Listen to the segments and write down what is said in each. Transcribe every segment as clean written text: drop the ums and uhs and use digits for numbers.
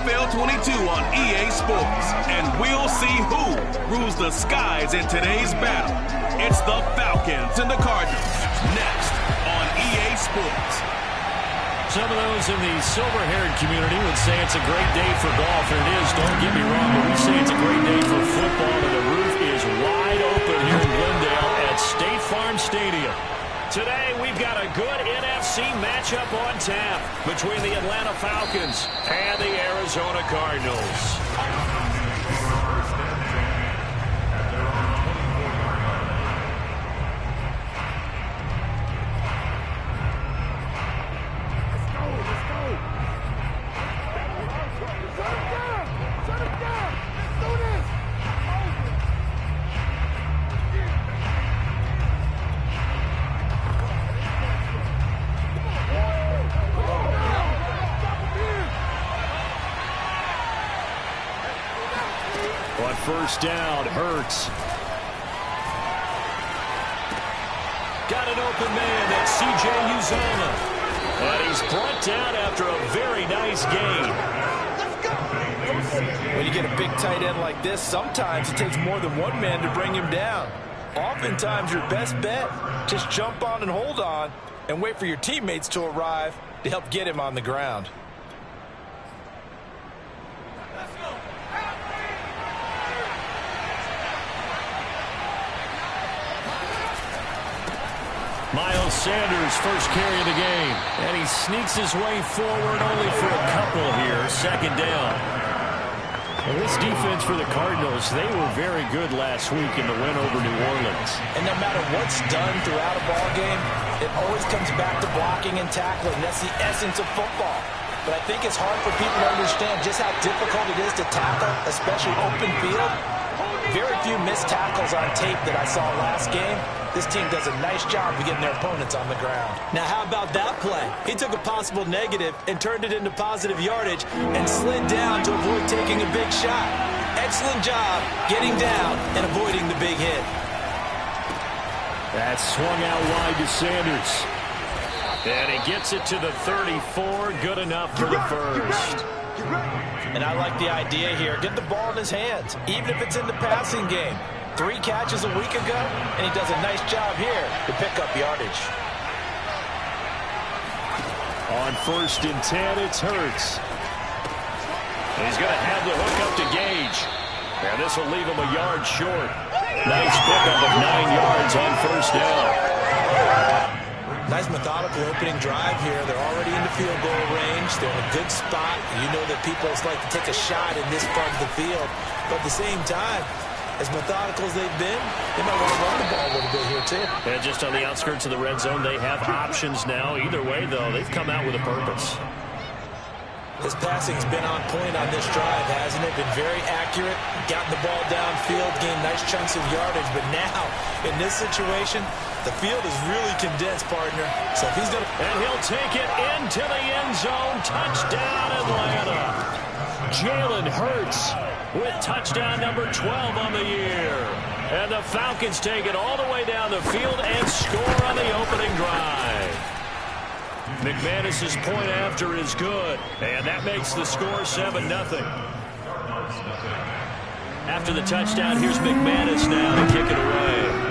NFL 22 on EA Sports, and we'll see who rules the skies in today's battle. It's the Falcons and the Cardinals, next on EA Sports. Some of those in the silver-haired community would say it's a great day for golf, and it is, don't get me wrong, but we say it's a great day for football, and the roof is wide open here in Glendale at State Farm Stadium. Today, we've got a good NFC matchup on tap between the Atlanta Falcons and the Arizona Cardinals. On first down, Hurts. Got an open man, that's C.J. Uzomah. And he's brought down after a very nice gain. When you get a big tight end like this, sometimes it takes more than one man to bring him down. Oftentimes, your best bet, just jump on and hold on and wait for your teammates to arrive to help get him on the ground. Miles Sanders, first carry of the game. And he sneaks his way forward only for a couple here. Second down. And this defense for the Cardinals, they were very good last week in the win over New Orleans. And no matter what's done throughout a ball game, it always comes back to blocking and tackling. That's the essence of football. But I think it's hard for people to understand just how difficult it is to tackle, especially open field. Very few missed tackles on tape that I saw last game. This team does a nice job of getting their opponents on the ground. Now, how about that play? He took a possible negative and turned it into positive yardage and slid down to avoid taking a big shot. Excellent job getting down and avoiding the big hit. That swung out wide to Sanders. And he gets it to the 34. Good enough for the first. And I like the idea here. Get the ball in his hands, even if it's in the passing game. 3 catches a week ago, and he does a nice job here to pick up yardage. On first and 10, it's Hurts. He's going to have the hook up to Gage. And this will leave him a yard short. Nice pickup of 9 yards on first down. Nice methodical opening drive here. They're already in the field goal range. They're in a good spot. You know that people like to take a shot in this part of the field. But at the same time, as methodical as they've been, they might want to run the ball a little bit here too. And just on the outskirts of the red zone, they have options now. Either way, though, they've come out with a purpose. His passing's been on point on this drive, hasn't it? Been very accurate, gotten the ball downfield, gained nice chunks of yardage. But now, in this situation, the field is really condensed, partner. So if he's going to... And he'll take it into the end zone. Touchdown, Atlanta. Jalen Hurts with touchdown number 12 on the year. And the Falcons take it all the way down the field and score on the opening drive. McManus's point after is good, and that makes the score 7-0. After the touchdown, here's McManus now to kick it away.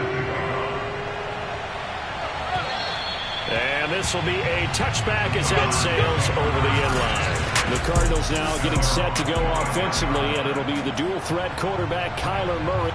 And this will be a touchback as that sails over the end line. The Cardinals now getting set to go offensively, and it'll be the dual threat quarterback Kyler Murray.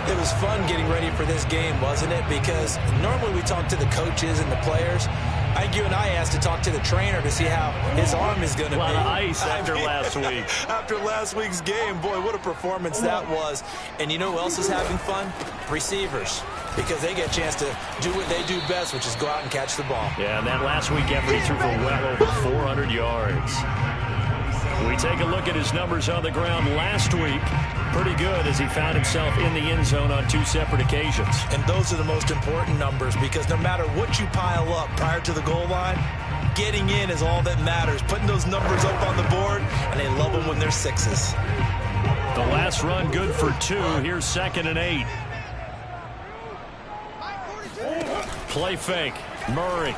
It was fun getting ready for this game, wasn't it? Because normally we talk to the coaches and the players. I think you and I asked to talk to the trainer to see how his arm is going to be. A lot of ice after last week. After last week's game, boy, what a performance that was. And you know who else is having fun? Receivers. Because they get a chance to do what they do best, which is go out and catch the ball. Yeah, and that last week effort, he threw for well over 400 yards. We take a look at his numbers on the ground last week. Pretty good as he found himself in the end zone on 2 separate occasions. And those are the most important numbers because no matter what you pile up prior to the goal line, getting in is all that matters. Putting those numbers up on the board, and they love them when they're 6s. The last run good for 2. Here's 2nd and 8. Play fake. Murray.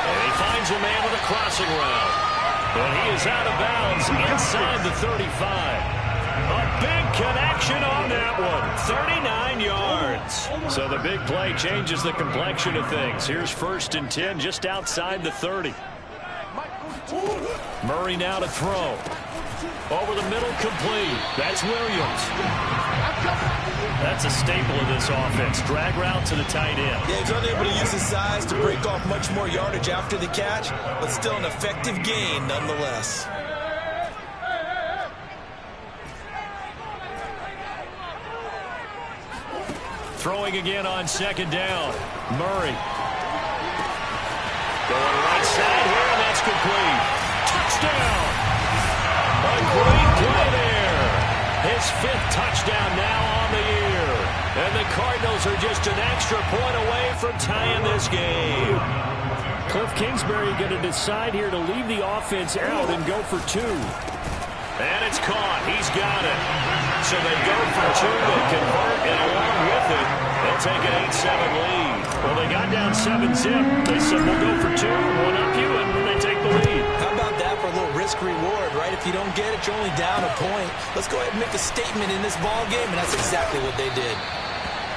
And he finds a man with a crossing route. And he is out of bounds inside the 35. A big connection on that one. 39 yards. So the big play changes the complexion of things. Here's 1st and 10 just outside the 30. Murray now to throw. Over the middle, complete. That's Williams. That's a staple of this offense. Drag route to the tight end. Yeah, he's unable to use his size to break off much more yardage after the catch, but still an effective gain nonetheless. Throwing again on 2nd down. Murray. Going right side here, and that's complete. Touchdown! A great play there. His 5th touchdown now on the year. And the Cardinals are just an extra point away from tying this game. Cliff Kingsbury going to decide here to leave the offense out and go for 2. And it's caught. He's got it. So they go for 2. They convert, and along with it, they'll take an 8-7 lead. Well, they got down 7-zip. They said, we'll go for 2, one up you, and then they take the lead. How about that for a little risk-reward, right? If you don't get it, you're only down a point. Let's go ahead and make a statement in this ball game, and that's exactly what they did.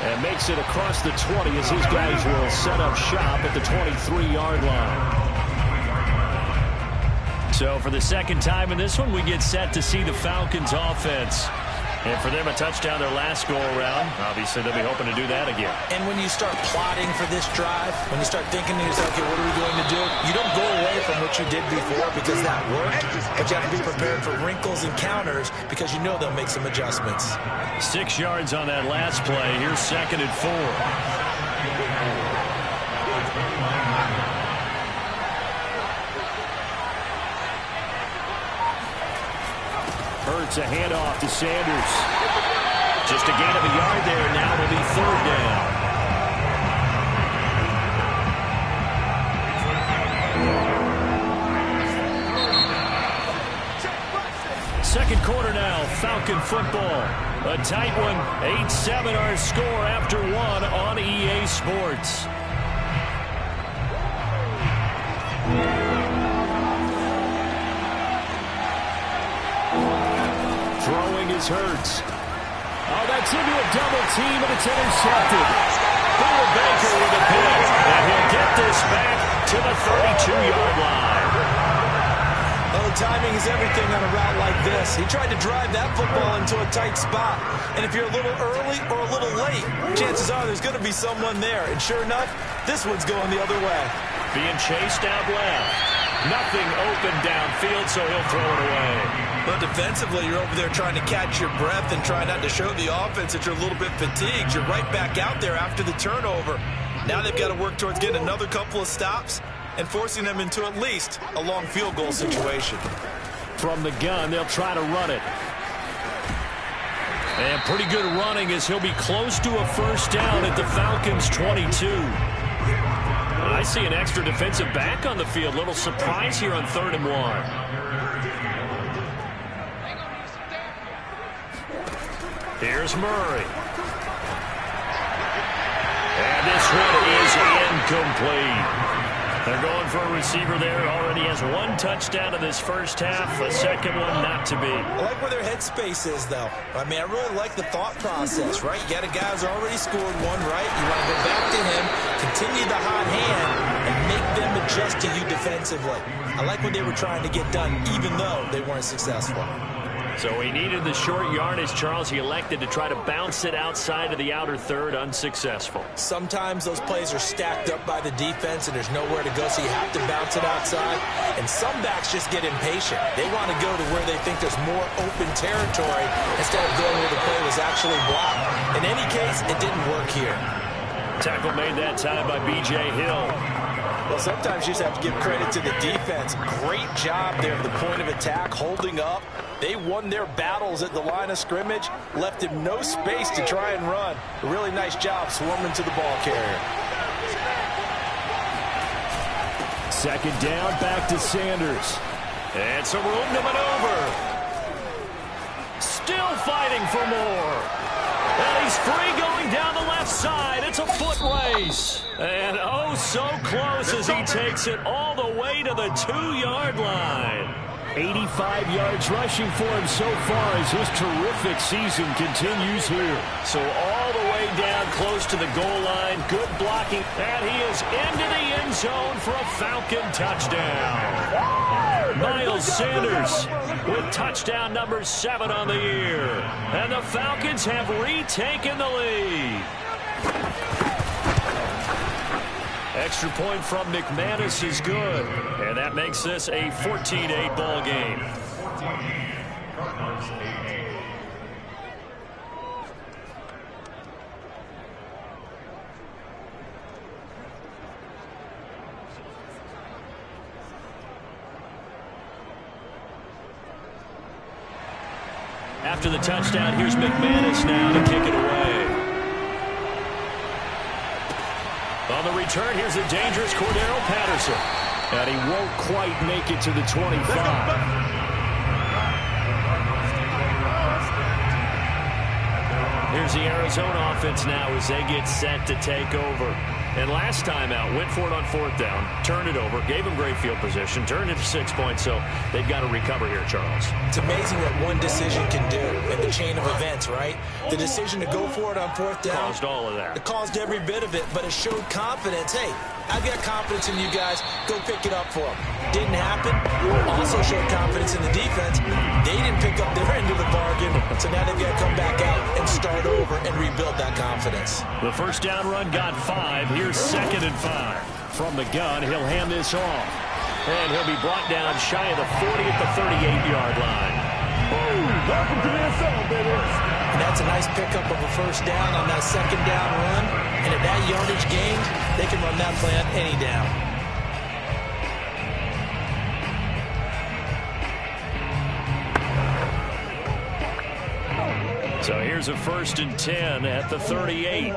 And makes it across the 20 as his guys will set up shop at the 23-yard line. So for the 2nd time in this one, we get set to see the Falcons offense. And for them, a touchdown their last go-around. Obviously, they'll be hoping to do that again. And when you start plotting for this drive, when you start thinking to yourself, okay, what are we going to do? You don't go away from what you did before because that worked, but you have to be prepared for wrinkles and counters because you know they'll make some adjustments. 6 yards on that last play. Here's 2nd and 4. Hurts a handoff to Sanders. Just a gain of a yard there. Now it'll be 3rd down. Second quarter now, Falcon football. A tight one, 8-7 our score after 1 on EA Sports. Throwing is Hurts. Oh, that's into a double team, and it's intercepted. Peter Baker with a pick, and he'll get this back to the 32-yard line. Well, the timing is everything on a route like this. He tried to drive that football into a tight spot. And if you're a little early or a little late, chances are there's going to be someone there. And sure enough, this one's going the other way. Being chased out left. Nothing open downfield, so he'll throw it away. But defensively, you're over there trying to catch your breath and try not to show the offense that you're a little bit fatigued. You're right back out there after the turnover. Now they've got to work towards getting another couple of stops and forcing them into at least a long field goal situation. From the gun, they'll try to run it. And pretty good running as he'll be close to a 1st down at the Falcons' 22. I see an extra defensive back on the field. Little surprise here on 3rd and 1. Here's Murray. And this one is incomplete. They're going for a receiver there. Already has 1 touchdown in this first half. A second one not to be. I like where their headspace is, though. I mean, I really like the thought process, right? You got a guy who's already scored 1, right? You want to go back to him, continue the hot hand, and make them adjust to you defensively. I like what they were trying to get done, even though they weren't successful. So he needed the short yardage, Charles. He elected to try to bounce it outside of the outer third, unsuccessful. Sometimes those plays are stacked up by the defense and there's nowhere to go, so you have to bounce it outside. And some backs just get impatient. They want to go to where they think there's more open territory instead of going where the play was actually blocked. In any case, it didn't work here. Tackle made that time by B.J. Hill. Well, sometimes you just have to give credit to the defense. Great job there at the point of attack, holding up. They won their battles at the line of scrimmage, left him no space to try and run. A really nice job swarming to the ball carrier. Second down, back to Sanders. And some room to maneuver. Still fighting for more. And he's free going down the left side. It's a foot race. And oh, so close as he takes it all the way to the 2-yard line. 85 yards rushing for him so far as his terrific season continues here. So all the way down close to the goal line. Good blocking. And he is into the end zone for a Falcon touchdown. Miles Sanders with touchdown number 7 on the year. And the Falcons have retaken the lead. Extra point from McManus is good. And that makes this a 14-8 ball game. After the touchdown, here's McManus now to kick it away. On the return, here's the dangerous Cordero Patterson. And he won't quite make it to the 25. Here's the Arizona offense now as they get set to take over. And last time out, went for it on 4th down, turned it over, gave him great field position, turned it to 6 points, so they've got to recover here, Charles. It's amazing what one decision can do in the chain of events, right? The decision to go for it on 4th down. Caused all of that. It caused every bit of it, but it showed confidence. Hey, I've got confidence in you guys. Go pick it up for them. Didn't happen. Also showed confidence in the defense. They didn't pick up their end of the bargain, so now they've got to come back out and start over and rebuild that confidence. The first down run got 5. Here's 2nd and 5. From the gun, he'll hand this off. And he'll be brought down shy of the 40 at the 38-yard line. Welcome to Minnesota, baby. And that's a nice pickup of a first down on that 2nd down run. And at that yardage gain, they can run that play on any down. So here's a 1st and 10 at the 38.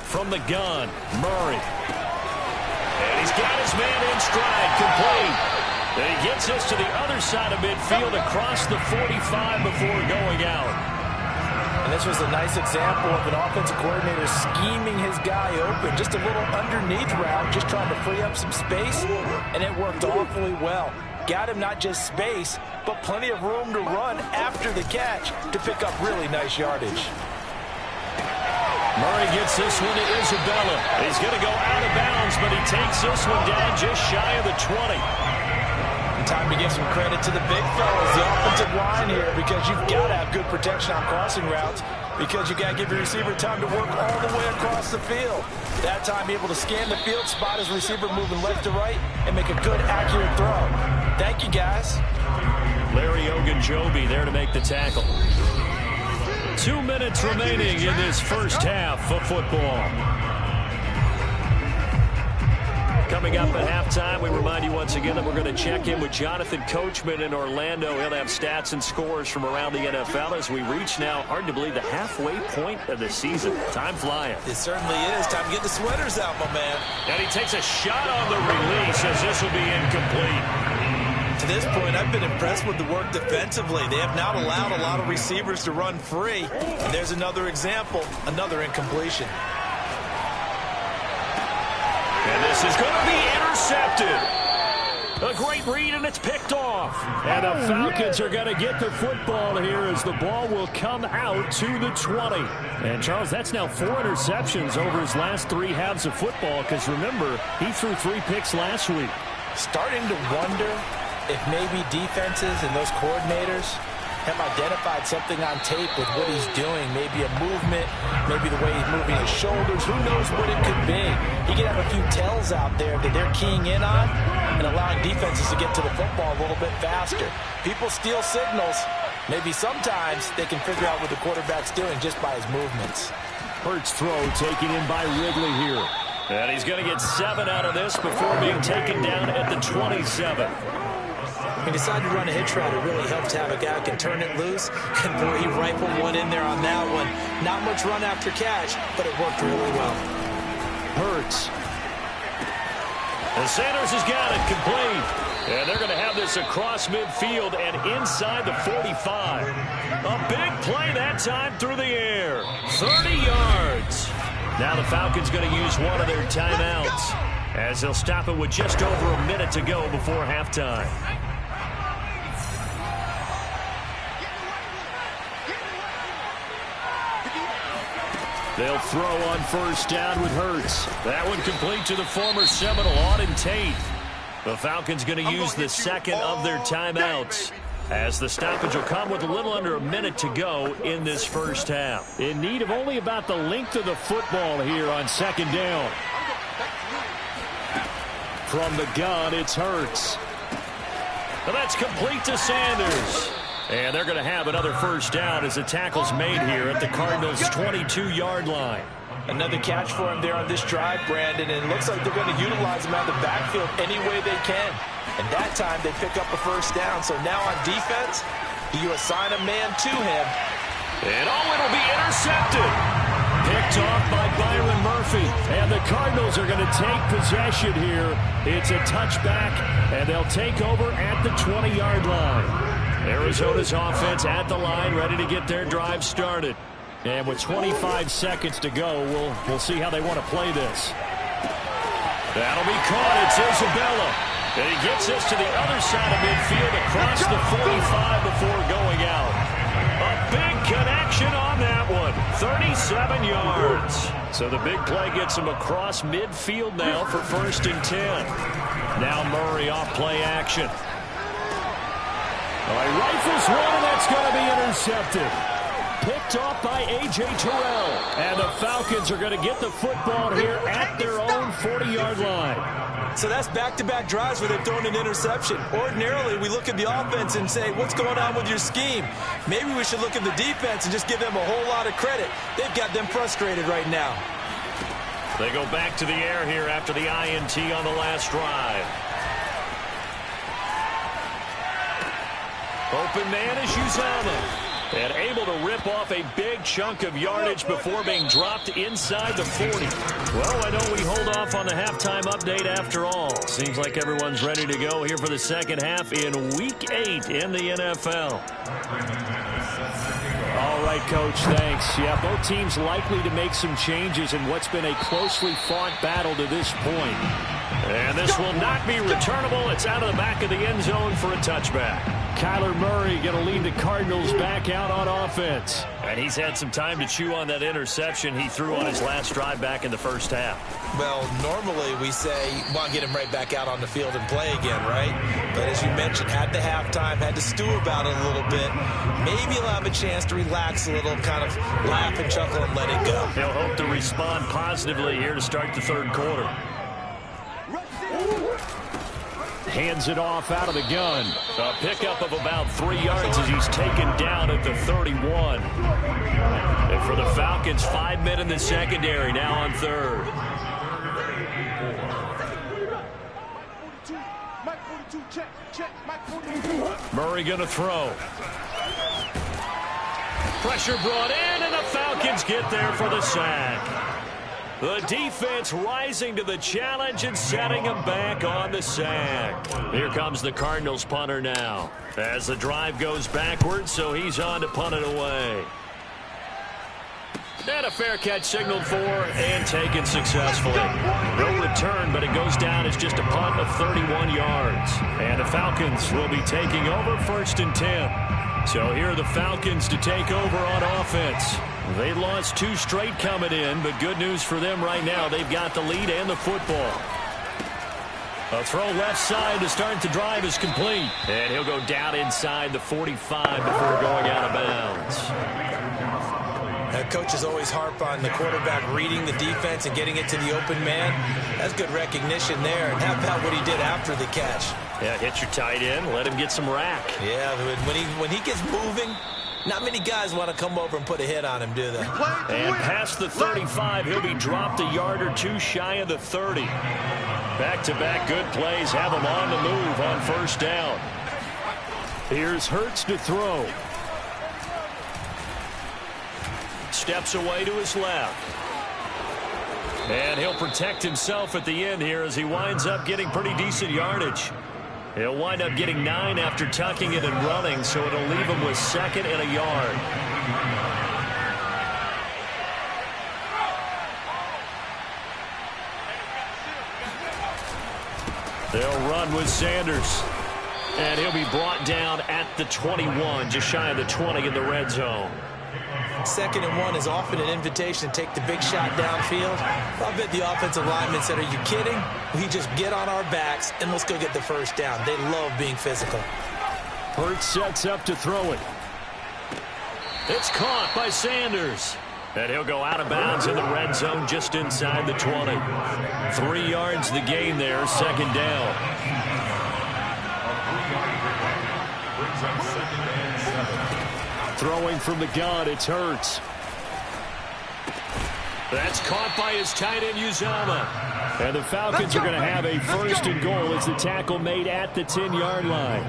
From the gun, Murray. And he's got his man in stride, complete. And he gets us to the other side of midfield across the 45 before going out. And this was a nice example of an offensive coordinator scheming his guy open. Just a little underneath route, just trying to free up some space. And it worked awfully well. Got him not just space, but plenty of room to run after the catch to pick up really nice yardage. Murray gets this one to Isabella. He's going to go out of bounds, but he takes this one down just shy of the 20. And time to give some credit to the big fellas, the offensive line here, because you've got to have good protection on crossing routes, because you got to give your receiver time to work all the way across the field. That time able to scan the field, spot his receiver moving left to right, and make a good, accurate throw. Thank you, guys. Larry Ogunjobi there to make the tackle. 2 minutes remaining in this first half of football. Coming up at halftime, we remind you once again that we're going to check in with Jonathan Coachman in Orlando. He'll have stats and scores from around the NFL as we reach now, hard to believe, the halfway point of the season. Time flying. It certainly is. Time to get the sweaters out, my man. And he takes a shot on the release as this will be incomplete. To this point, I've been impressed with the work defensively. They have not allowed a lot of receivers to run free. And there's another example, another incompletion. And this is going to be intercepted. A great read, and it's picked off. And the Falcons are going to get the football here as the ball will come out to the 20. And, Charles, that's now 4 interceptions over his last 3 halves of football, because, remember, he threw 3 picks last week. Starting to wonder if maybe defenses and those coordinators have identified something on tape with what he's doing. Maybe a movement, maybe the way he's moving his shoulders. Who knows what it could be? He could have a few tells out there that they're keying in on and allowing defenses to get to the football a little bit faster. People steal signals. Maybe sometimes they can figure out what the quarterback's doing just by his movements. Hurts throw taken in by Ridley here. And he's going to get 7 out of this before being taken down at the 27. He decided to run a hitch route. It really helped to have a guy who can turn it loose. And boy, he rifled one in there on that one. Not much run after catch, but it worked really well. Hurts. And Sanders has got it complete. And they're going to have this across midfield and inside the 45. A big play that time through the air. 30 yards. Now the Falcons going to use one of their timeouts as they'll stop it with just over a minute to go before halftime. They'll throw on first down with Hurts. That one complete to the former Seminole, Auden Tate. The Falcons going to use the second of their timeouts as the stoppage will come with a little under a minute to go in this first half. In need of only about the length of the football here on second down. From the gun, it's Hurts. And that's complete to Sanders. And they're going to have another first down as the tackle's made here at the Cardinals' 22-yard line. Another catch for him there on this drive, Brandon, and it looks like they're going to utilize him out of the backfield any way they can. And that time they pick up a first down. So now on defense, you assign a man to him. And it'll be intercepted. Picked off by Byron Murphy. And the Cardinals are going to take possession here. It's a touchback, and they'll take over at the 20-yard line. Arizona's offense at the line, ready to get their drive started. And with 25 seconds to go, we'll see how they want to play this. That'll be caught. It's Isabella. And he gets this to the other side of midfield across the 45 before going out. A big connection on that one. 37 yards. So the big play gets him across midfield now for 1st and 10. Now Murray off play action. He rifles one, and that's going to be intercepted. Picked off by A.J. Terrell. And the Falcons are going to get the football here at their own 40-yard line. So that's back-to-back drives where they've thrown an interception. Ordinarily, we look at the offense and say, what's going on with your scheme? Maybe we should look at the defense and just give them a whole lot of credit. They've got them frustrated right now. They go back to the air here after the INT on the last drive. Open man is Uzama. And able to rip off a big chunk of yardage before being dropped inside the 40. Well, I know we hold off on the halftime update after all. Seems like everyone's ready to go here for the second half in Week 8 in the NFL. All right, Coach, thanks. Yeah, both teams likely to make some changes in what's been a closely fought battle to this point. And this will not be returnable. It's out of the back of the end zone for a touchback. Kyler Murray going to lead the Cardinals back out on offense. And he's had some time to chew on that interception he threw on his last drive back in the first half. Well, normally we say, well, get him right back out on the field and play again, right? But as you mentioned, at the halftime, had to stew about it a little bit. Maybe he'll have a chance to relax a little, kind of laugh and chuckle and let it go. He'll hope to respond positively here to start the third quarter. Hands it off out of the gun. A pickup of about 3 yards as he's taken down at the 31. And for the Falcons, 5 men in the secondary now on third. Murray going to throw. Pressure brought in, and the Falcons get there for the sack. The defense rising to the challenge and setting him back on the sack. Here comes the Cardinals punter now as the drive goes backwards, so he's on to punt it away. And a fair catch signaled for and taken successfully. No return, but it goes down as just a punt of 31 yards. And the Falcons will be taking over 1st and 10. So here are the Falcons to take over on offense. They lost 2 straight coming in, but good news for them right now. They've got the lead and the football. A throw left side to start the drive is complete. And he'll go down inside the 45 before going out of bounds. Coaches always harp on the quarterback reading the defense and getting it to the open man. That's good recognition there. And how about what he did after the catch? Yeah, hit your tight end, let him get some rack. Yeah, when he gets moving, Not many guys want to come over and put a hit on him, do they? And past the 35, he'll be dropped a yard or two shy of the 30. Back-to-back good plays have him on the move on first down. Here's Hurts to throw. Steps away to his left. And he'll protect himself at the end here as he winds up getting pretty decent yardage. He'll wind up getting 9 after tucking it and running, so it'll leave him with 2nd and a yard. They'll run with Sanders. And he'll be brought down at the 21, just shy of the 20 in the red zone. 2nd and 1 is often an invitation to take the big shot downfield. I bet the offensive lineman said, are you kidding? We just get on our backs and let's go get the first down. They love being physical. Hurts sets up to throw it. It's caught by Sanders. And he'll go out of bounds in the red zone just inside the 20. 3 yards the gain there, 2nd down. Throwing from the gun, it's Hurts. That's caught by his tight end, Uzama. And the Falcons are going to have a 1st and goal as the tackle made at the 10-yard line.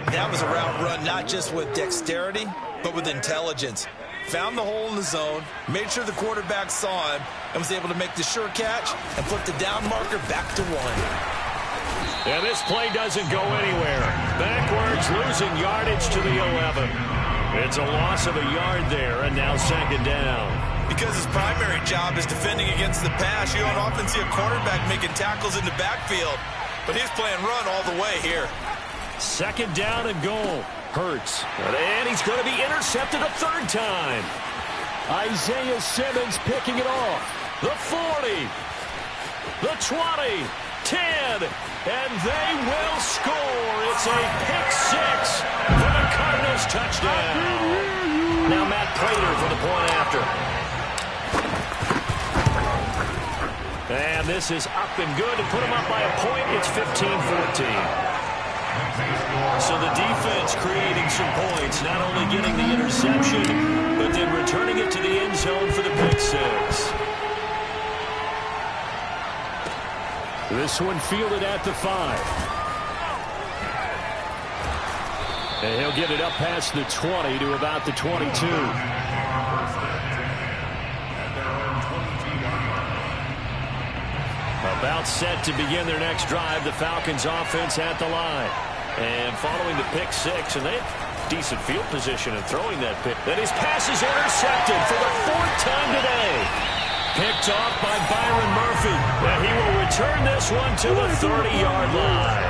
That was a route run not just with dexterity, but with intelligence. Found the hole in the zone, made sure the quarterback saw him, and was able to make the sure catch and put the down marker back to 1. And this play doesn't go anywhere. Backwards, losing yardage to the 11. It's a loss of a yard there, and now 2nd down. Because his primary job is defending against the pass, you don't often see a quarterback making tackles in the backfield. But he's playing run all the way here. 2nd down and goal. Hurts. And he's going to be intercepted a 3rd time. Isaiah Simmons picking it off. The 40. The 20. 10. And they will score. It's a pick 6 for the Cardinals touchdown. Now Matt Prater for the point after. And this is up and good to put him up by a point. It's 15-14. So the defense creating some points, not only getting the interception, but then returning it to the end zone for the pick 6. This one fielded at the 5. And he'll get it up past the 20 to about the 22. About set to begin their next drive, the Falcons offense at the line. And following the pick 6, and they have decent field position in throwing that pick. Then his pass is intercepted for the 4th time today. Picked off by Byron Murphy. And he will return this one to the 30-yard line.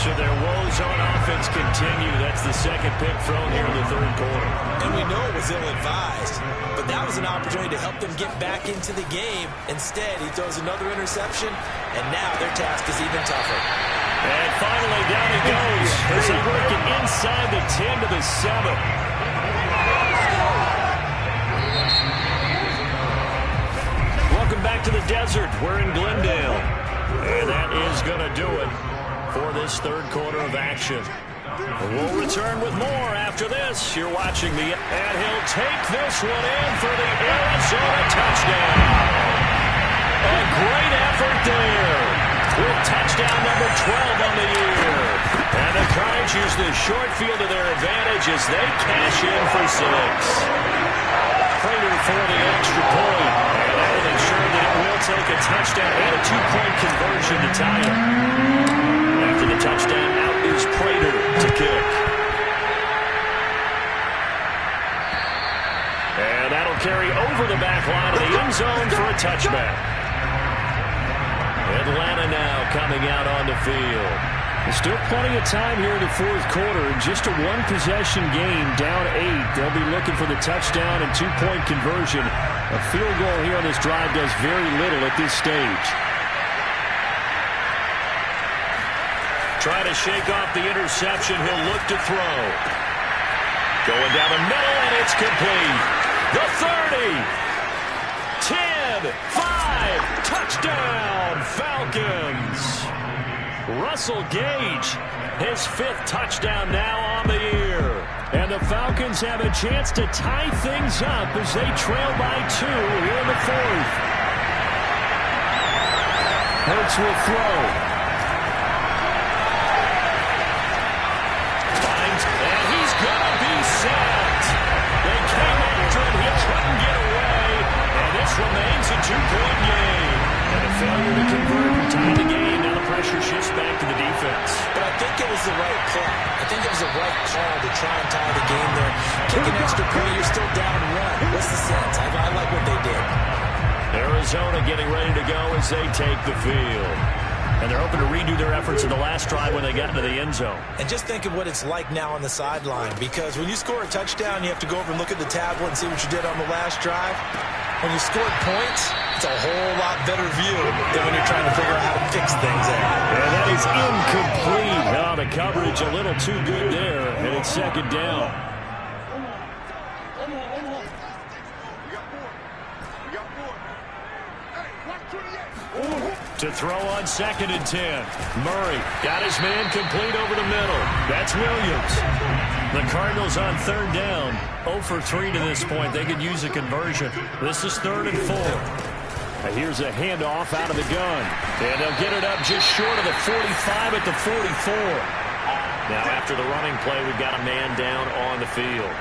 So their woes on offense continue. That's the 2nd pick thrown here in the 3rd quarter. And we know it was ill-advised, but that was an opportunity to help them get back into the game. Instead, he throws another interception, and now their task is even tougher. And finally, down he goes as they work it inside the 10 to the 7. Welcome back to the desert. We're in Glendale. And that is going to do it for this 3rd quarter of action. We'll return with more after this. You're watching the... And he'll take this one in for the Arizona touchdown. A great effort there. With touchdown number 12 on the year. And the Cards use the short field to their advantage as they cash in for 6. Prater for the extra point. And that will ensure that it will take a touchdown and a 2-point conversion to tie it. After the touchdown, out is Prater to kick. And that'll carry over the back line of the end zone for a touchback. Atlanta now coming out on the field. There's still plenty of time here in the 4th quarter. In just a 1-possession game, down 8. They'll be looking for the touchdown and 2-point conversion. A field goal here on this drive does very little at this stage. Trying to shake off the interception. He'll look to throw. Going down the middle, and it's complete. The 30. 10, 5, touchdown, Falcons. Russell Gage, his 5th touchdown now on the year. And the Falcons have a chance to tie things up as they trail by 2 here in the 4th. Hurts will throw. Finds, and he's going to be sacked. They came after him. He couldn't get away. And this remains a 2-point game. And a failure to convert and tie the game. Now the pressure shifts back to the defense. But I think it was the right play. I think it was the right call to try and tie the game there. Kick an extra point, you're still down 1. What's the sense? I like what they did. Arizona getting ready to go as they take the field. And they're hoping to redo their efforts in the last drive when they got into the end zone. And just think of what it's like now on the sideline, because when you score a touchdown, you have to go over and look at the tablet and see what you did on the last drive. When you scored points, it's a whole lot better view than when you're trying to figure out how to fix things out. And that is incomplete. Oh, the coverage a little too good there, and it's 2nd down. To throw on 2nd and 10. Murray got his man complete over the middle. That's Williams. The Cardinals on 3rd down. 0 for 3 to this point. They could use a conversion. This is 3rd and 4. Here's a handoff out of the gun. And they'll get it up just short of the 45 at the 44. Now after the running play, we've got a man down on the field.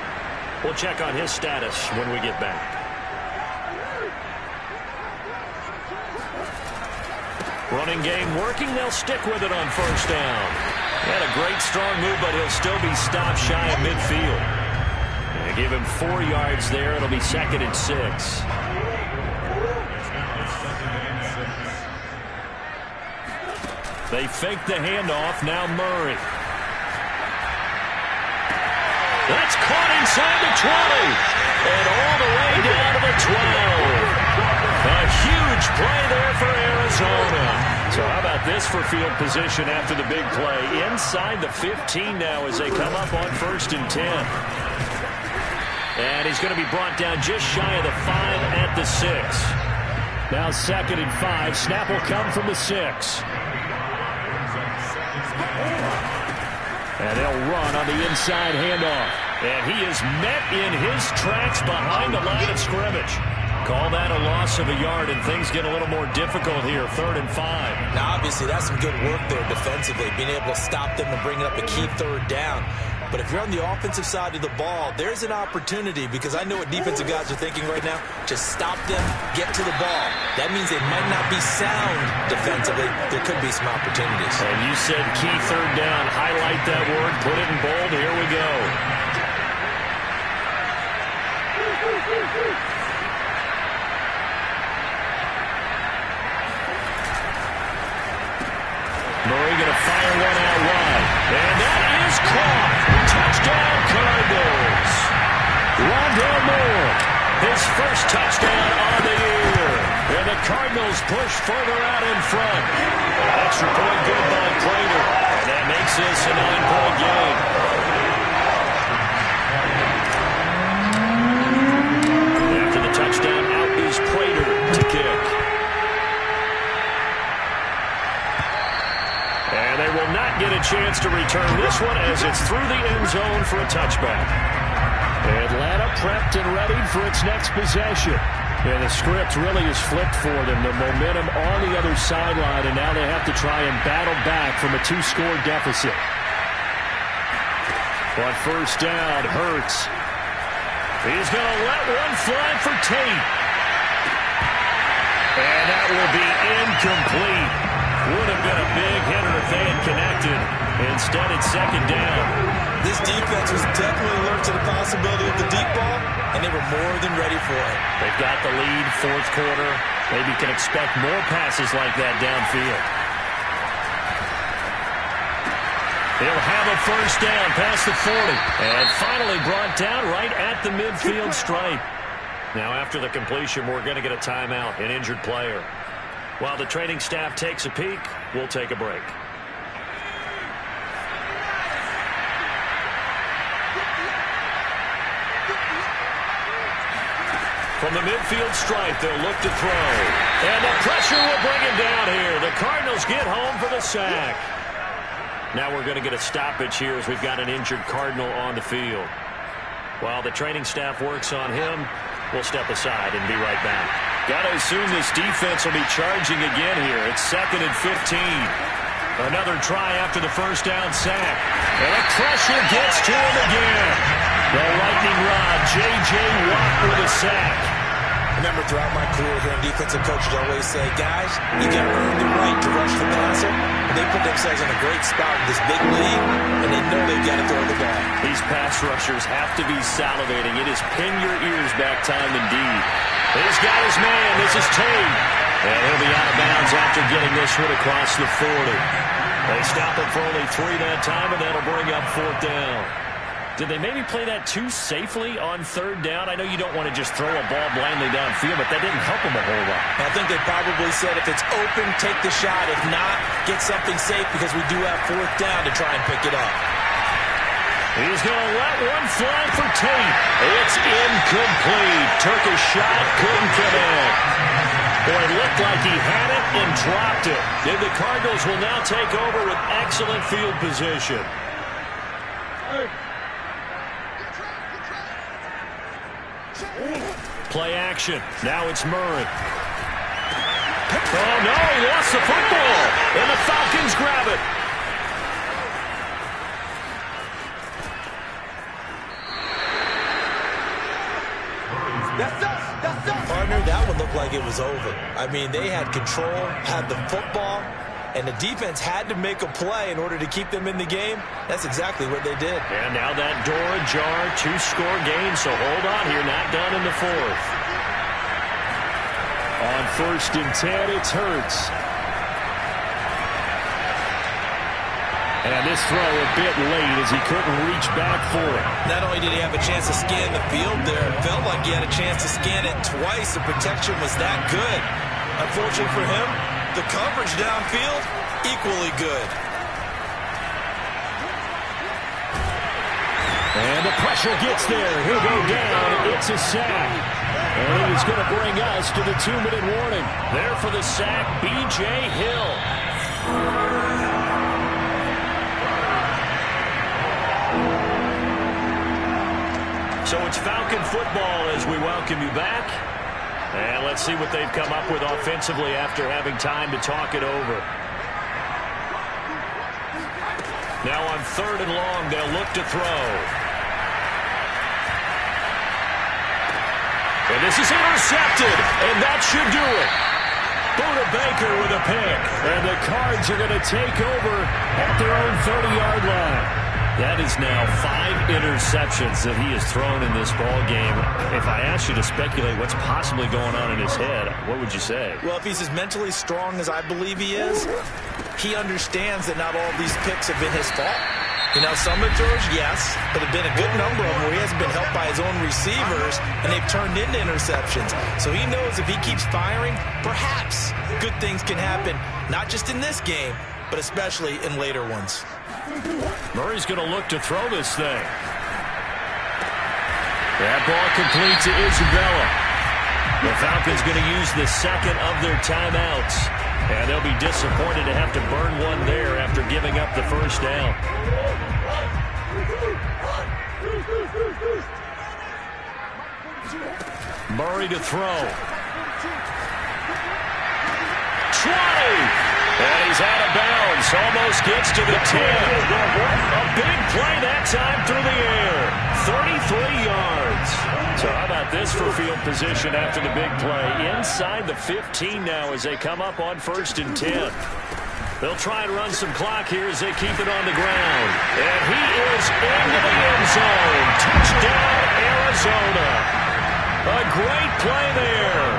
We'll check on his status when we get back. Running game working. They'll stick with it on 1st down. He had a great strong move, but he'll still be stopped shy of midfield. They give him 4 yards there. It'll be 2nd and 6. They fake the handoff. Now Murray. That's caught inside the 20. And all the way down to the 12. A huge play there for Arizona. So how about this for field position after the big play? Inside the 15 now as they come up on 1st and 10. And he's going to be brought down just shy of the 5 at the 6. Now 2nd and 5. Snap will come from the 6. And they'll run on the inside handoff. And he is met in his tracks behind the line of scrimmage. Call that a loss of a yard, and things get a little more difficult here, 3rd and 5. Now, obviously, that's some good work there defensively, being able to stop them and bring up a key 3rd down. But if you're on the offensive side of the ball, there's an opportunity, because I know what defensive guys are thinking right now. Just stop them, get to the ball. That means they might not be sound defensively. There could be some opportunities. And you said key 3rd down. Highlight that word. Put it in bold. Here we go. Murray going to fire one out wide. And that is caught. Touchdown, Cardinals. Rondale Moore, his first touchdown on the year. And the Cardinals push further out in front. Extra point good by Prater. And that makes this a 9-point game. After the touchdown, out is Prater to kick. And they will not get a chance to return this one as it's through the end zone for a touchback. Atlanta prepped and ready for its next possession. And the script really is flipped for them. The momentum on the other sideline, and now they have to try and battle back from a 2-score deficit. On 1st down, Hurts. He's going to let one fly for Tate. And that will be incomplete. Would have been a big hitter if they had connected. Instead, it's 2nd down. This defense was definitely alert to the possibility of the deep ball, and they were more than ready for it. They've got the lead, 4th quarter. Maybe can expect more passes like that downfield. He'll have a 1st down past the 40. And finally brought down right at the midfield stripe. Now after the completion, we're going to get a timeout, an injured player. While the training staff takes a peek, we'll take a break. From the midfield stripe, they'll look to throw. And the pressure will bring him down here. The Cardinals get home for the sack. Now we're going to get a stoppage here as we've got an injured Cardinal on the field. While the training staff works on him, we'll step aside and be right back. Got to assume this defense will be charging again here. It's 2nd and 15. Another try after the first down sack. And a pressure gets to him again. The lightning rod, J.J. Watt with a sack. Remember, throughout my career here, defensive coaches always say, guys, you got to earn the right to rush the passer. And they put themselves in a great spot in this big league, and they know they've got to throw the ball. These pass rushers have to be salivating. It is pin your ears back time indeed. He's got his man. This is Tate. And he'll be out of bounds after getting this one across the 40. They stop him for only 3 that time, and that'll bring up 4th down. Did they maybe play that too safely on 3rd down? I know you don't want to just throw a ball blindly downfield, but that didn't help them a whole lot. I think they probably said if it's open, take the shot. If not, get something safe because we do have 4th down to try and pick it up. He's going to let one fly for Tate. It's incomplete. Took a shot, couldn't connect. Boy, it looked like he had it and dropped it. And the Cardinals will now take over with excellent field position. Play action. Now it's Murray. Oh, no, he lost the football. And the Falcons grab it. Partner, that one looked like it was over. I mean, they had control, had the football, and the defense had to make a play in order to keep them in the game. That's exactly what they did. And now that door ajar, 2-score game, so hold on here, not done in the 4th. On 1st and 10, it's Hurts. And this throw a bit late as he couldn't reach back for it. Not only did he have a chance to scan the field there, it felt like he had a chance to scan it twice. The protection was that good. Unfortunately for him, the coverage downfield, equally good. And the pressure gets there. He'll go down. It's a sack. And it's going to bring us to the 2-minute warning. There for the sack, B.J. Hill. So it's Falcon football as we welcome you back. And let's see what they've come up with offensively after having time to talk it over. Now on 3rd and long, they'll look to throw. And this is intercepted, and that should do it. Buda Baker with a pick. And the Cards are going to take over at their own 30-yard line. That is now 5 interceptions that he has thrown in this ball game. If I asked you to speculate what's possibly going on in his head, what would you say? Well, if he's as mentally strong as I believe he is, he understands that not all these picks have been his fault. You know, some of the throws, yes, but there have been a good number of them where he hasn't been helped by his own receivers, and they've turned into interceptions. So he knows if he keeps firing, perhaps good things can happen, not just in this game, but especially in later ones. Murray's going to look to throw this thing. That ball complete to Isabella. The Falcons going to use the 2nd of their timeouts. And they'll be disappointed to have to burn one there after giving up the first down. Murray to throw. 20! And he's out of bounds. Almost gets to the 10. A big play that time through the air. 33 yards. So how about this for field position after the big play? Inside the 15 now as they come up on 1st and 10. They'll try and run some clock here as they keep it on the ground. And he is into the end zone. Touchdown, Arizona. A great play there.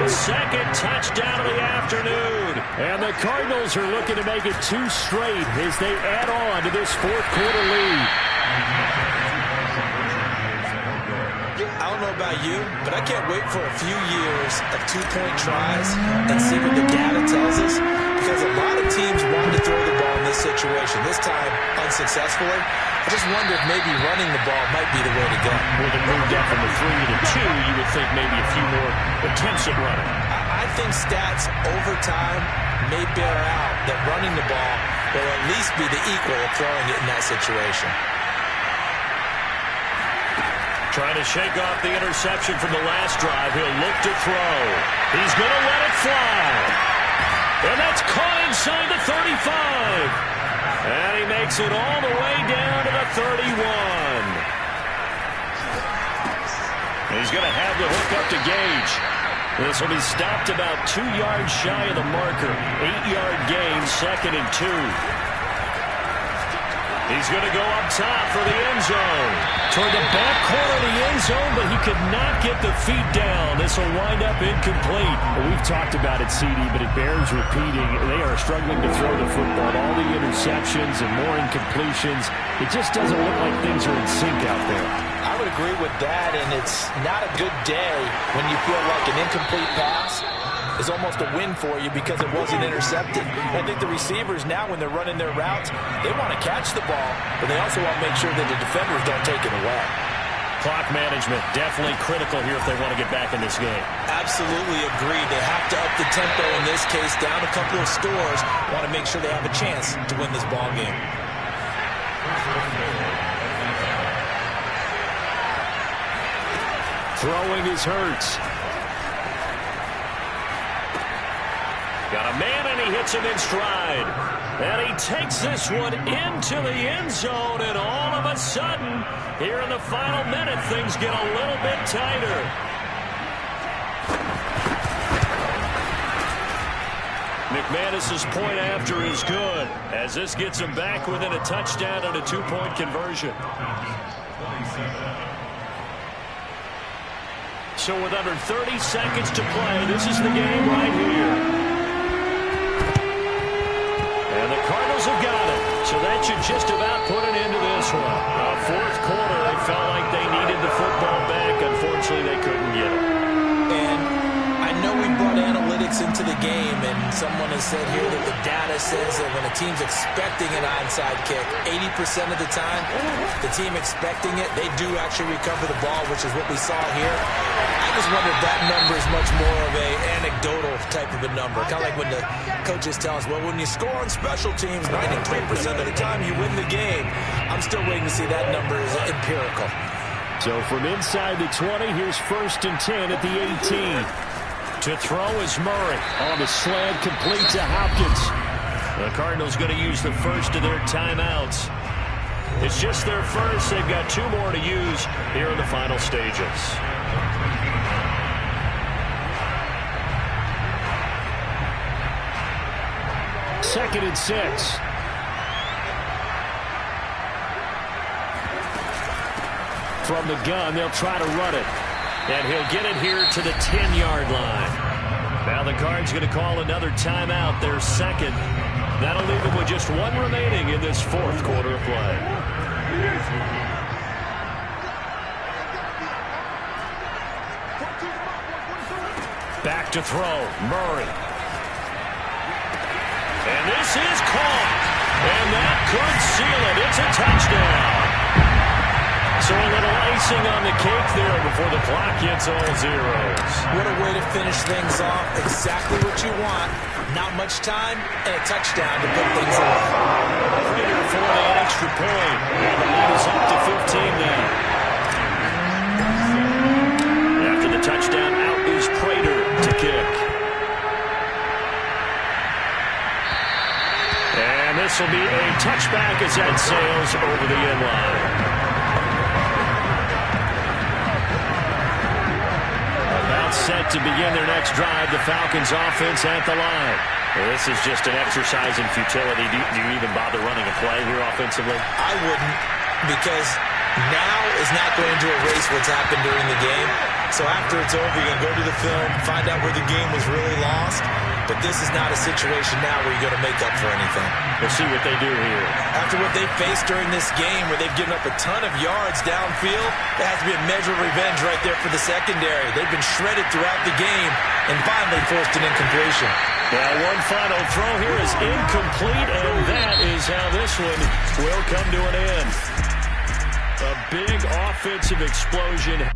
His 2nd touchdown of the afternoon. And the Cardinals are looking to make it 2 straight as they add on to this 4th quarter lead. I don't know about you, but I can't wait for a few years of 2-point tries and see what the data tells us, because a lot of teams wanted to throw the ball in this situation, this time unsuccessfully. I just wonder if maybe running the ball might be the way to go. With it moved up from the 3 to the 2, you would think maybe a few more attempts at running. I think stats over time may bear out that running the ball will at least be the equal of throwing it in that situation. Trying to shake off the interception from the last drive. He'll look to throw. He's going to let it fly. And that's caught inside the 35. And he makes it all the way down to the 31. And he's going to have the hook up to Gage. This will be stopped about 2 yards shy of the marker. 8-yard gain, 2nd and 2. He's going to go up top for the end zone. Toward the back corner of the end zone, but he could not get the feet down. This will wind up incomplete. Well, we've talked about it, CD, but it bears repeating. They are struggling to throw the football. All the interceptions and more incompletions. It just doesn't look like things are in sync out there. I would agree with that, and it's not a good day when you feel like an incomplete pass is almost a win for you because it wasn't intercepted. I think the receivers now, when they're running their routes, they want to catch the ball, but they also want to make sure that the defenders don't take it away. Clock management definitely critical here if they want to get back in this game. Absolutely agree. They have to up the tempo in this case, down a couple of scores. Want to make sure they have a chance to win this ball game. Throwing is Hurts. Got a man, and he hits him in stride. And he takes this one into the end zone, and all of a sudden, here in the final minute, things get a little bit tighter. McManus's point after is good, as this gets him back within a touchdown and a 2-point conversion. So with under 30 seconds to play, this is the game right here. And the Cardinals have got it. So that should just about put an end to this one. Fourth quarter, they felt like they needed the football back. Unfortunately, they couldn't get it. And I know we brought analytics into the game, and someone has said here that the data says that when a team's expecting an onside kick, 80% of the time, the team expecting it, they do actually recover the ball, which is what we saw here. I just wonder if that number is much more of a anecdotal type of a number. Kind of like when the coaches tell us, well, when you score on special teams, 93% of the time you win the game. I'm still waiting to see that number is empirical. So from inside the 20, here's 1st and 10 at the 18. To throw is Murray. On the slant, complete to Hopkins. The Cardinals going to use the first of their timeouts. It's just their first. They've got 2 more to use here in the final stages. Second and 6. From the gun, they'll try to run it. And he'll get it here to the 10-yard line. Now the Cards going to call another timeout, their second. That'll leave them with just 1 remaining in this 4th quarter of play. Back to throw, Murray. And this is caught. And that could seal it. It's a touchdown. So a little icing on the cake there before the clock hits all zeros. What a way to finish things off. Exactly what you want. Not much time and a touchdown to put things away. Prater for that extra point. And the lead is up to 15 now. After the touchdown, out is Prater to kick. And this will be a touchback as that sails over the end line. Set to begin their next drive, the Falcons offense at the line. This is just an exercise in futility. Do you even bother running a play here offensively? I wouldn't, because now is not going to erase what's happened during the game. So after it's over, you're going to go to the film, find out where the game was really lost. But this is not a situation now where you're going to make up for anything. We'll see what they do here. After what they faced during this game, where they've given up a ton of yards downfield, there has to be a measure of revenge right there for the secondary. They've been shredded throughout the game and finally forced an incompletion. Now, one final throw here is incomplete, and that is how this one will come to an end. A big offensive explosion.